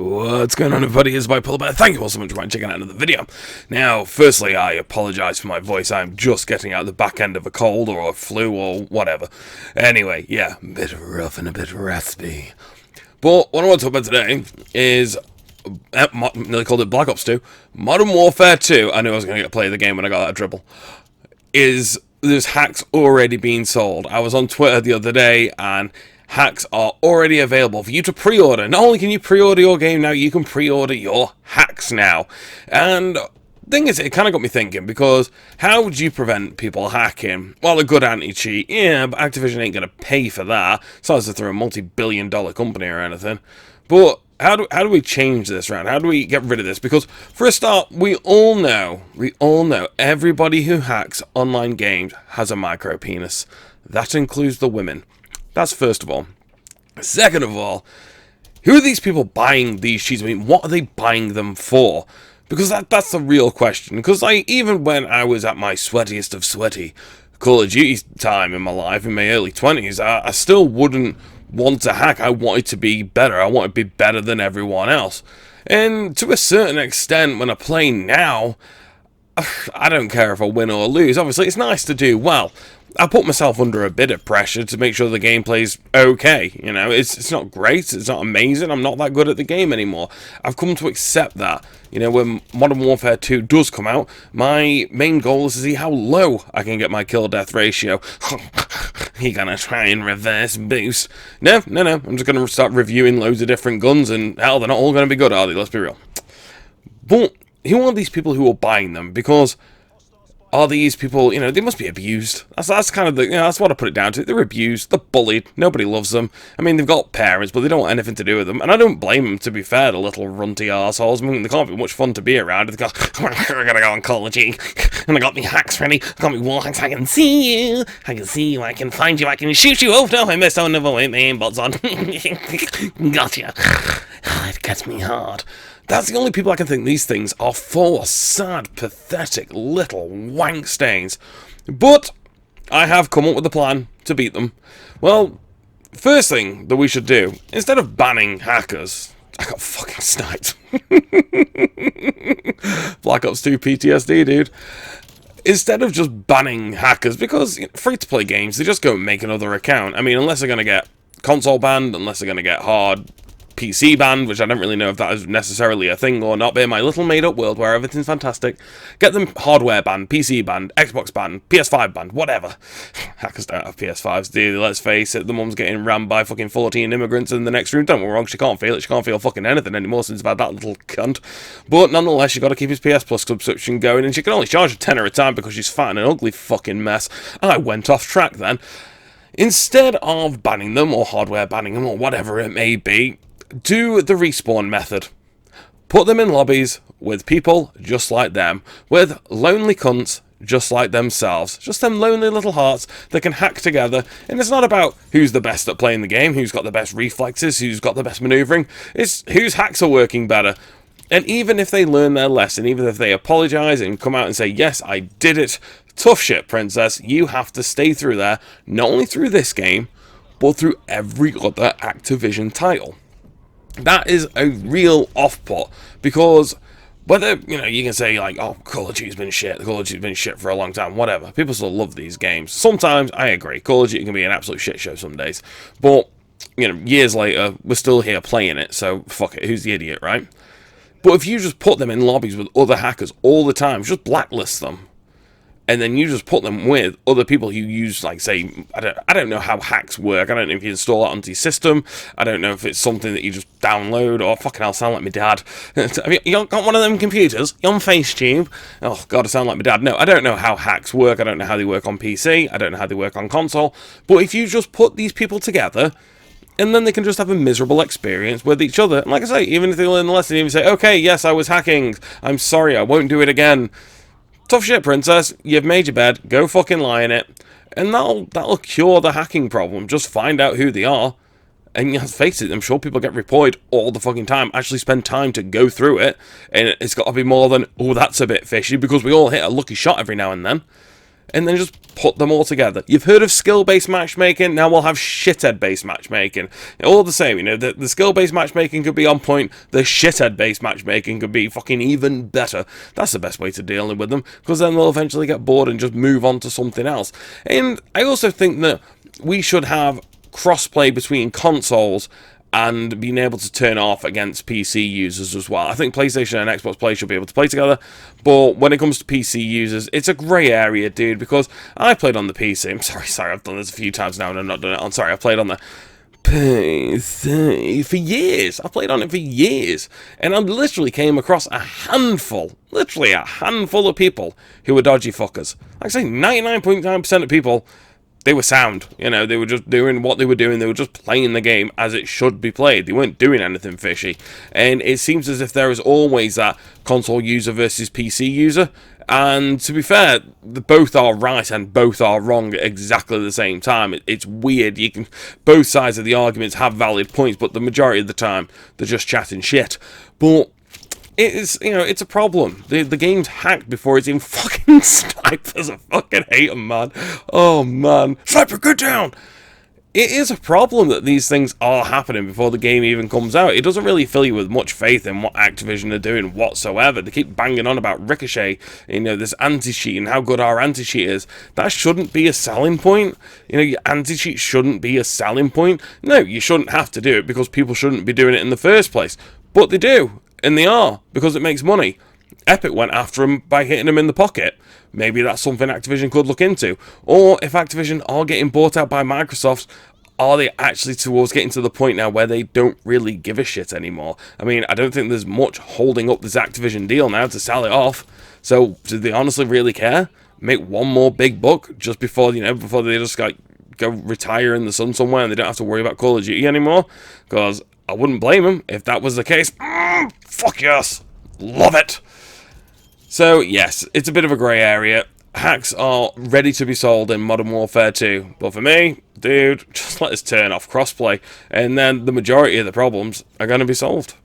What's going on, everybody? It's my Polar Bear. Thank you all so much for checking out another video. Now, firstly, I apologise for my voice. I'm just getting out the back end of a cold or a flu or whatever. Anyway, yeah, a bit rough and a bit raspy. But what I want to talk about today is, nearly called it Black Ops 2, Modern Warfare 2. I knew I was going to get to play the game when I got that dribble. There's hacks already being sold. I was on Twitter the other day and hacks are already available for you to pre-order. Not only can you pre-order your game now, you can pre-order your hacks now. And the thing is, it kind of got me thinking, because how would you prevent people hacking? Well, a good anti-cheat, yeah, but Activision ain't going to pay for that. It's not as if they're a multi-billion-dollar company or anything. But how do we change this around? How do we get rid of this? Because for a start, we all know everybody who hacks online games has a micro penis. That includes the women. That's first of all. Second of all, who are these people buying these cheats? I mean, what are they buying them for? Because that's the real question. Because even when I was at my sweatiest of sweaty Call of Duty time in my life, in my early 20s, I still wouldn't want to hack. I wanted to be better. I wanted to be better than everyone else. And to a certain extent, when I play now, I don't care if I win or lose. Obviously, it's nice to do well. I put myself under a bit of pressure to make sure the gameplay's okay. You know, it's not great, it's not amazing, I'm not that good at the game anymore. I've come to accept that. You know, when Modern Warfare 2 does come out, my main goal is to see how low I can get my kill-death ratio. You're gonna try and reverse boost. No, I'm just gonna start reviewing loads of different guns, and hell, they're not all gonna be good, are they? Let's be real. But who are these people who are buying them? Because are these people, you know, they must be abused. That's kind of the, you know, that's what I put it down to. They're abused, they're bullied, nobody loves them. I mean, they've got parents, but they don't want anything to do with them. And I don't blame them, to be fair, the little runty arseholes. I mean, they can't be much fun to be around. They go, I gotta go on Call of Duty, and I got me hacks ready. I got me wall hacks, I can see you, I can find you, I can shoot you. Oh no, I missed, oh never wait, my aimbot's on. Gotcha. It gets me hard. That's the only people I can think these things are for. Sad, pathetic little wank stains. But I have come up with a plan to beat them. Well, first thing that we should do, instead of banning hackers, I got fucking sniped. Black Ops 2 PTSD, dude. Instead of just banning hackers, because free-to-play games, they just go and make another account. I mean, unless they're going to get console banned, unless they're going to get hard PC banned, which I don't really know if that is necessarily a thing or not, but in my little made-up world where everything's fantastic, get them hardware banned, PC banned, Xbox banned, PS5 banned, whatever. Hackers don't have PS5s, do they? Let's face it, the mum's getting rammed by fucking 14 immigrants in the next room. Don't get me wrong, she can't feel it, she can't feel fucking anything anymore since I've had that little cunt. But nonetheless, she's got to keep his PS Plus subscription going, and she can only charge a tenner a time because she's fat and an ugly fucking mess. I went off track then. Instead of banning them, or hardware banning them, or whatever it may be, do the respawn method. Put them in lobbies with people just like them, with lonely cunts just like themselves, just them lonely little hearts that can hack together. And it's not about who's the best at playing the game, who's got the best reflexes, who's got the best maneuvering, it's whose hacks are working better. And even if they learn their lesson, even if they apologise and come out and say, yes, I did it, tough shit, princess, you have to stay through there, not only through this game, but through every other Activision title. That is a real off-put, because whether, you know, you can say like, oh, Call of Duty's been shit, Call of Duty's been shit for a long time, whatever. People still love these games. Sometimes, I agree, Call of Duty can be an absolute shit show some days. But, you know, years later, we're still here playing it, so fuck it, who's the idiot, right? But if you just put them in lobbies with other hackers all the time, just blacklist them, and then you just put them with other people who use, like, say, I don't know how hacks work. I don't know if you install it onto your system. I don't know if it's something that you just download, or fucking hell, sound like my dad. Have you got one of them computers? You on FaceTube? Oh, God, I sound like my dad. No, I don't know how hacks work. I don't know how they work on PC. I don't know how they work on console. But if you just put these people together, and then they can just have a miserable experience with each other. And like I say, even if they learn the lesson, even say, okay, yes, I was hacking. I'm sorry, I won't do it again. Tough shit, princess. You've made your bed. Go fucking lie in it. And that'll cure the hacking problem. Just find out who they are. And let's face it, I'm sure people get reported all the fucking time. Actually spend time to go through it. And it's got to be more than, oh, that's a bit fishy, because we all hit a lucky shot every now and then. and then just put them all together. You've heard of skill-based matchmaking, now we'll have shithead-based matchmaking. All the same, you know, the skill-based matchmaking could be on point, the shithead-based matchmaking could be fucking even better. That's the best way to deal with them, because then they'll eventually get bored and just move on to something else. And I also think that we should have crossplay between consoles and being able to turn off against PC users as well. I think PlayStation and Xbox Play should be able to play together, but when it comes to PC users, it's a grey area, dude, because I played on the PC. I'm sorry, I've done this a few times now and I've not done it. I'm sorry, I played on the PC for years. I played on it for years, and I literally came across a handful, literally a handful of people who were dodgy fuckers. Like I say, 99.9% of people, they were sound, you know, they were just doing what they were doing, they were just playing the game as it should be played, they weren't doing anything fishy, and it seems as if there is always that console user versus PC user, and to be fair, both are right and both are wrong at exactly the same time. It's weird, both sides of the arguments have valid points, but the majority of the time, they're just chatting shit, but it is, you know, it's a problem. The game's hacked before it's even fucking snipers. I fucking hate them, man. Oh, man. Sniper, get down! It is a problem that these things are happening before the game even comes out. It doesn't really fill you with much faith in what Activision are doing whatsoever. They keep banging on about Ricochet, you know, this anti-cheat and how good our anti-cheat is. That shouldn't be a selling point. You know, your anti-cheat shouldn't be a selling point. No, you shouldn't have to do it because people shouldn't be doing it in the first place. But they do. And they are, because it makes money. Epic went after him by hitting him in the pocket. Maybe that's something Activision could look into. Or if Activision are getting bought out by Microsoft, are they actually towards getting to the point now where they don't really give a shit anymore? I mean, I don't think there's much holding up this Activision deal now to sell it off. So, do they honestly really care? Make one more big buck just before, you know, before they just go retire in the sun somewhere and they don't have to worry about Call of Duty anymore? Because I wouldn't blame them if that was the case. Fuck yes. Love it. So, yes, it's a bit of a grey area. Hacks are ready to be sold in Modern Warfare 2. But for me, dude, just let us turn off crossplay. And then the majority of the problems are going to be solved.